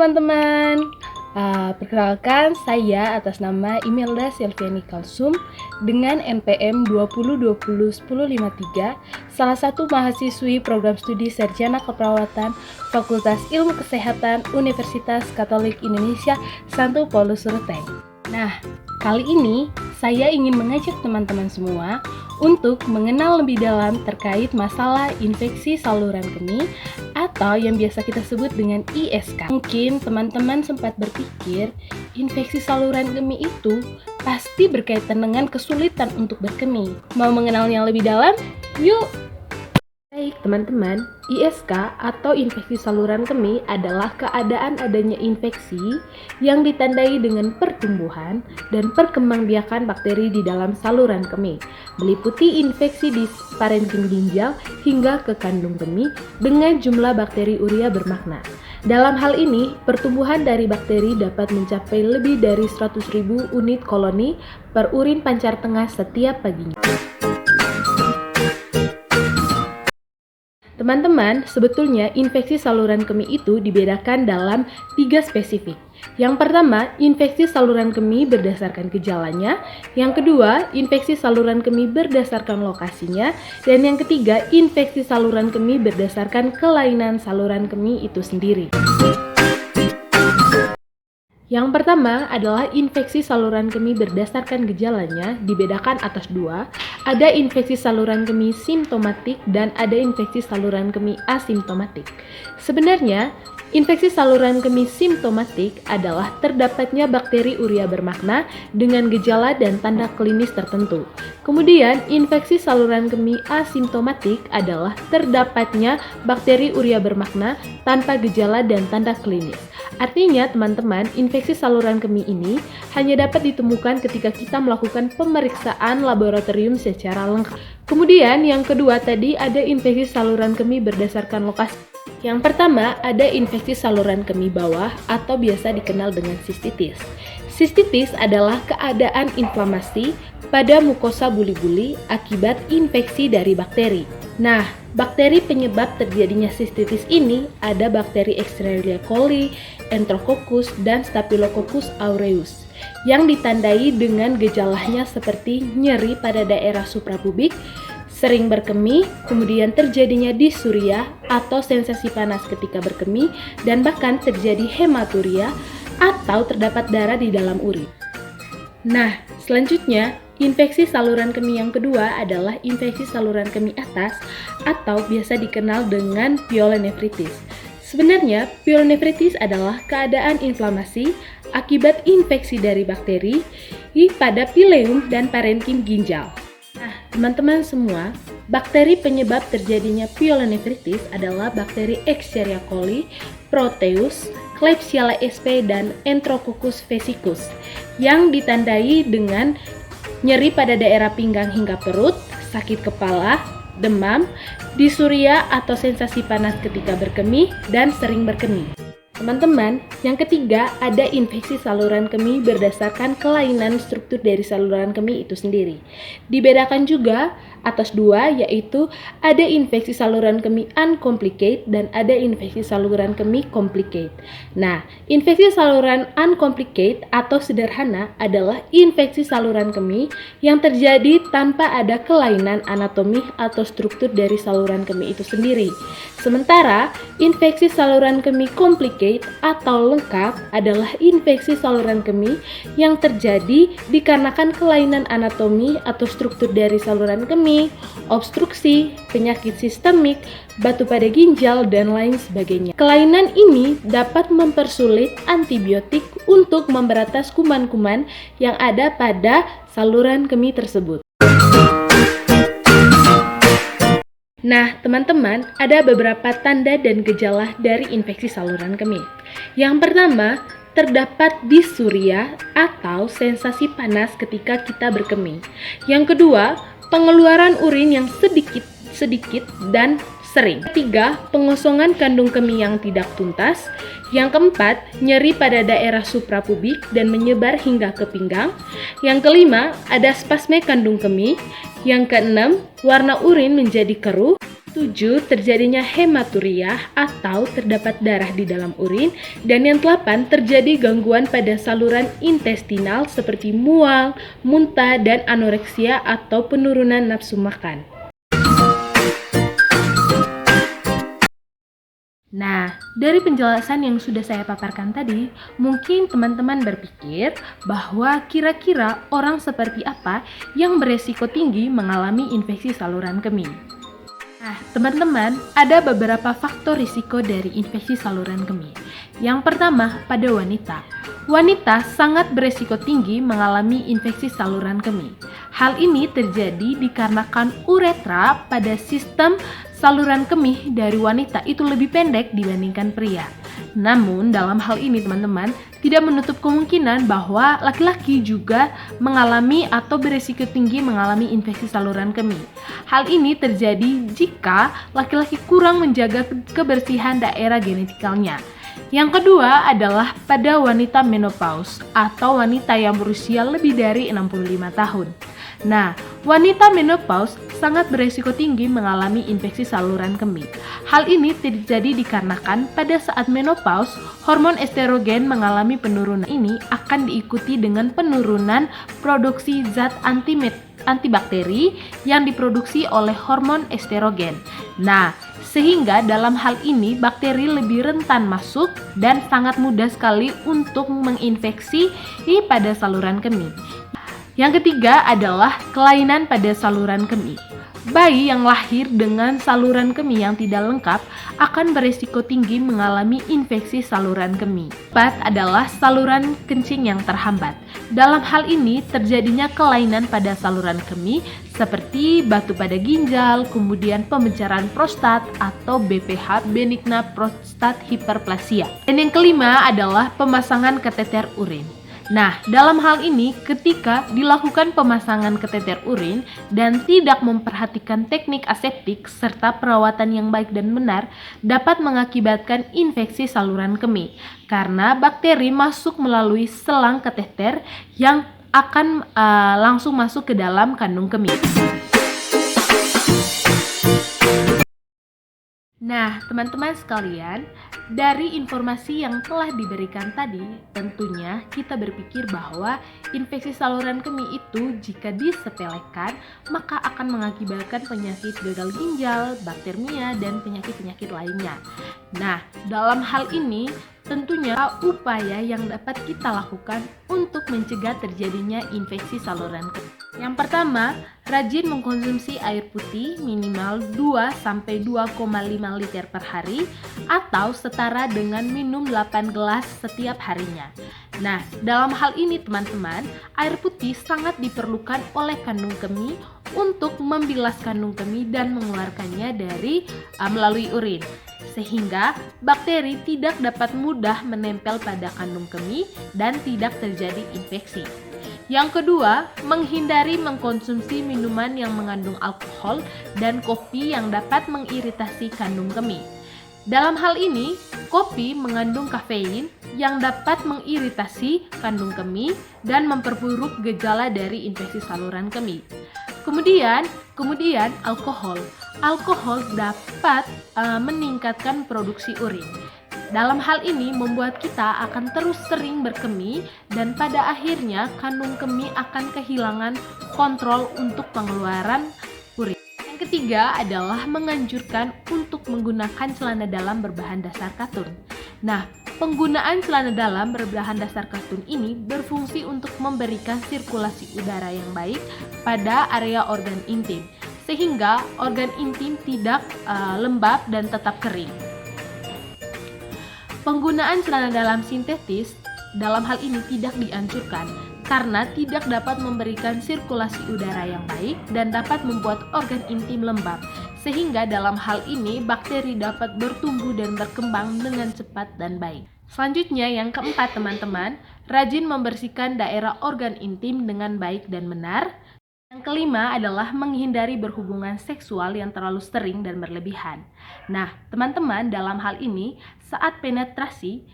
teman-teman. Perkenalkan, saya atas nama Imelda Silviani Kalsum dengan NPM 20201053, salah satu mahasiswi program studi Sarjana Keperawatan Fakultas Ilmu Kesehatan Universitas Katolik Indonesia Santo Paulus Ruteng. Nah, kali ini saya ingin mengajak teman-teman semua untuk mengenal lebih dalam terkait masalah infeksi saluran kemih atau yang biasa kita sebut dengan ISK. Mungkin teman-teman sempat berpikir infeksi saluran kemih itu pasti berkaitan dengan kesulitan untuk berkemih. Mau mengenalnya lebih dalam? Yuk! Baik teman-teman, ISK atau infeksi saluran kemih adalah keadaan adanya infeksi yang ditandai dengan pertumbuhan dan perkembangbiakan bakteri di dalam saluran kemih, meliputi infeksi di parenkim ginjal hingga ke kandung kemih dengan jumlah bakteri urea bermakna. Dalam hal ini, pertumbuhan dari bakteri dapat mencapai lebih dari 100.000 unit koloni per urin pancar tengah setiap paginya. Teman-teman, sebetulnya infeksi saluran kemih itu dibedakan dalam 3 spesifik. Yang pertama, infeksi saluran kemih berdasarkan gejalanya. Yang kedua, infeksi saluran kemih berdasarkan lokasinya. Dan yang ketiga, infeksi saluran kemih berdasarkan kelainan saluran kemih itu sendiri. Yang pertama adalah infeksi saluran kemih berdasarkan gejalanya dibedakan atas 2. Ada infeksi saluran kemih simptomatik dan ada infeksi saluran kemih asimptomatik. Sebenarnya, infeksi saluran kemih simptomatik adalah terdapatnya bakteri urea bermakna dengan gejala dan tanda klinis tertentu. Kemudian, infeksi saluran kemih asimptomatik adalah terdapatnya bakteri urea bermakna tanpa gejala dan tanda klinis. Artinya, teman-teman, infeksi saluran kemih ini hanya dapat ditemukan ketika kita melakukan pemeriksaan laboratorium secara lengkap. Kemudian, yang kedua tadi ada infeksi saluran kemih berdasarkan lokasi. Yang pertama, ada infeksi saluran kemih bawah atau biasa dikenal dengan sistitis. Sistitis adalah keadaan inflamasi pada mukosa buli-buli akibat infeksi dari bakteri. Nah, bakteri penyebab terjadinya sistitis ini ada bakteri Escherichia coli, Enterococcus, dan Staphylococcus aureus yang ditandai dengan gejalanya seperti nyeri pada daerah suprapubik, sering berkemih, kemudian terjadinya disuria atau sensasi panas ketika berkemih, dan bahkan terjadi hematuria atau terdapat darah di dalam urin. Nah, selanjutnya, infeksi saluran kemih yang kedua adalah infeksi saluran kemih atas atau biasa dikenal dengan pyelonefritis. Sebenarnya, pyelonefritis adalah keadaan inflamasi akibat infeksi dari bakteri pada pileum dan parenkim ginjal. Nah, teman-teman semua, bakteri penyebab terjadinya pyelonefritis adalah bakteri Escherichia coli, Proteus, Klebsiella sp, dan Enterococcus vesicus yang ditandai dengan nyeri pada daerah pinggang hingga perut, sakit kepala, demam, disuria atau sensasi panas ketika berkemih, dan sering berkemih. Teman-teman, yang ketiga ada infeksi saluran kemih berdasarkan kelainan struktur dari saluran kemih itu sendiri. Dibedakan juga atas 2, yaitu ada infeksi saluran kemih uncomplicated dan ada infeksi saluran kemih complicated. Nah, infeksi saluran uncomplicated atau sederhana adalah infeksi saluran kemih yang terjadi tanpa ada kelainan anatomi atau struktur dari saluran kemih itu sendiri. Sementara, infeksi saluran kemih complicated atau lengkap adalah infeksi saluran kemih yang terjadi dikarenakan kelainan anatomi atau struktur dari saluran kemih, obstruksi, penyakit sistemik, batu pada ginjal, dan lain sebagainya. Kelainan ini dapat mempersulit antibiotik untuk memberantas kuman-kuman yang ada pada saluran kemih tersebut. Nah, teman-teman, ada beberapa tanda dan gejala dari infeksi saluran kemih. Yang pertama, terdapat disuria atau sensasi panas ketika kita berkemih. Yang kedua, pengeluaran urin yang sedikit dan sering. Ketiga, pengosongan kandung kemih yang tidak tuntas. Yang keempat, nyeri pada daerah suprapubik dan menyebar hingga ke pinggang. Yang kelima, ada spasme kandung kemih. Yang keenam, warna urin menjadi keruh. 7. Terjadinya hematuria atau terdapat darah di dalam urin. Dan yang 8. Terjadi gangguan pada saluran intestinal seperti mual, muntah, dan anoreksia atau penurunan nafsu makan. Nah, dari penjelasan yang sudah saya paparkan tadi, mungkin teman-teman berpikir bahwa kira-kira orang seperti apa yang beresiko tinggi mengalami infeksi saluran kemih. Nah, teman-teman, ada beberapa faktor risiko dari infeksi saluran kemih. Yang pertama, pada wanita. Wanita sangat beresiko tinggi mengalami infeksi saluran kemih. Hal ini terjadi dikarenakan uretra pada sistem saluran kemih dari wanita itu lebih pendek dibandingkan pria. Namun, dalam hal ini teman-teman, tidak menutup kemungkinan bahwa laki-laki juga mengalami atau beresiko tinggi mengalami infeksi saluran kemih. Hal ini terjadi jika laki-laki kurang menjaga kebersihan daerah genitikalnya. Yang kedua adalah pada wanita menopause atau wanita yang berusia lebih dari 65 tahun. Nah, wanita menopause sangat beresiko tinggi mengalami infeksi saluran kemih. Hal ini terjadi dikarenakan pada saat menopause, hormon estrogen mengalami penurunan. Ini akan diikuti dengan penurunan produksi zat antibakteri yang diproduksi oleh hormon estrogen. Nah, sehingga dalam hal ini bakteri lebih rentan masuk dan sangat mudah sekali untuk menginfeksi pada saluran kemih. Yang ketiga adalah kelainan pada saluran kemih. Bayi yang lahir dengan saluran kemih yang tidak lengkap akan beresiko tinggi mengalami infeksi saluran kemih. Keempat adalah saluran kencing yang terhambat. Dalam hal ini terjadinya kelainan pada saluran kemih seperti batu pada ginjal, kemudian pembencaran prostat atau BPH benigna prostat hiperplasia. Dan yang kelima adalah pemasangan kateter urin. Nah, dalam hal ini ketika dilakukan pemasangan kateter urin dan tidak memperhatikan teknik aseptik serta perawatan yang baik dan benar dapat mengakibatkan infeksi saluran kemih karena bakteri masuk melalui selang kateter yang akan langsung masuk ke dalam kandung kemih. Nah, teman-teman sekalian, dari informasi yang telah diberikan tadi, tentunya kita berpikir bahwa infeksi saluran kemih itu jika disepelekan, maka akan mengakibatkan penyakit gagal ginjal, baktermia, dan penyakit-penyakit lainnya. Nah, dalam hal ini, tentunya upaya yang dapat kita lakukan untuk mencegah terjadinya infeksi saluran kemih. Yang pertama, rajin mengkonsumsi air putih minimal 2-2,5 liter per hari atau setara dengan minum 8 gelas setiap harinya. Nah, dalam hal ini teman-teman, air putih sangat diperlukan oleh kandung kemih untuk membilas kandung kemih dan mengeluarkannya dari melalui urin, sehingga bakteri tidak dapat mudah menempel pada kandung kemih dan tidak terjadi infeksi. Yang kedua, menghindari mengkonsumsi minuman yang mengandung alkohol dan kopi yang dapat mengiritasi kandung kemih. Dalam hal ini, kopi mengandung kafein yang dapat mengiritasi kandung kemih dan memperburuk gejala dari infeksi saluran kemih. Kemudian alkohol. Alkohol dapat meningkatkan produksi urin. Dalam hal ini membuat kita akan terus sering berkemih dan pada akhirnya kandung kemih akan kehilangan kontrol untuk pengeluaran urin. Yang ketiga adalah menganjurkan untuk menggunakan celana dalam berbahan dasar katun. Nah, penggunaan celana dalam berbahan dasar katun ini berfungsi untuk memberikan sirkulasi udara yang baik pada area organ intim, sehingga organ intim tidak lembab dan tetap kering. Penggunaan celana dalam sintetis dalam hal ini tidak dianjurkan karena tidak dapat memberikan sirkulasi udara yang baik dan dapat membuat organ intim lembab, sehingga dalam hal ini bakteri dapat bertumbuh dan berkembang dengan cepat dan baik. Selanjutnya yang keempat teman-teman, rajin membersihkan daerah organ intim dengan baik dan benar. Yang kelima adalah menghindari berhubungan seksual yang terlalu sering dan berlebihan. Nah, teman-teman, dalam hal ini, saat penetrasi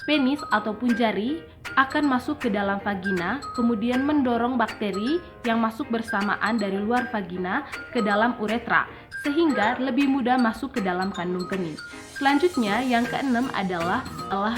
penis ataupun jari akan masuk ke dalam vagina, kemudian mendorong bakteri yang masuk bersamaan dari luar vagina ke dalam uretra, sehingga lebih mudah masuk ke dalam kandung kemih. Selanjutnya, yang keenam adalah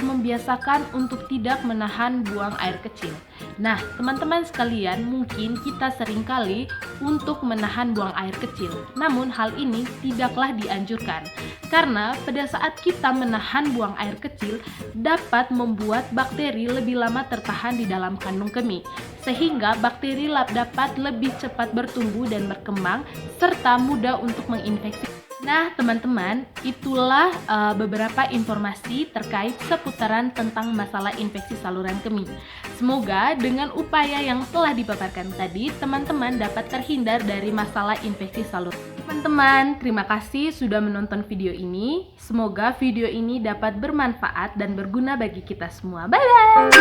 membiasakan untuk tidak menahan buang air kecil. Nah, teman-teman sekalian, mungkin kita seringkali untuk menahan buang air kecil. Namun, hal ini tidaklah dianjurkan. Karena pada saat kita menahan buang air kecil, dapat membuat bakteri lebih lama tertahan di dalam kandung kemih. Sehingga bakteri dapat lebih cepat bertumbuh dan berkembang, serta mudah untuk menginfeksi. Nah, teman-teman, itulah beberapa informasi terkait seputaran tentang masalah infeksi saluran kemih. Semoga dengan upaya yang telah dipaparkan tadi, teman-teman dapat terhindar dari masalah infeksi saluran. Teman-teman, terima kasih sudah menonton video ini. Semoga video ini dapat bermanfaat dan berguna bagi kita semua. Bye-bye!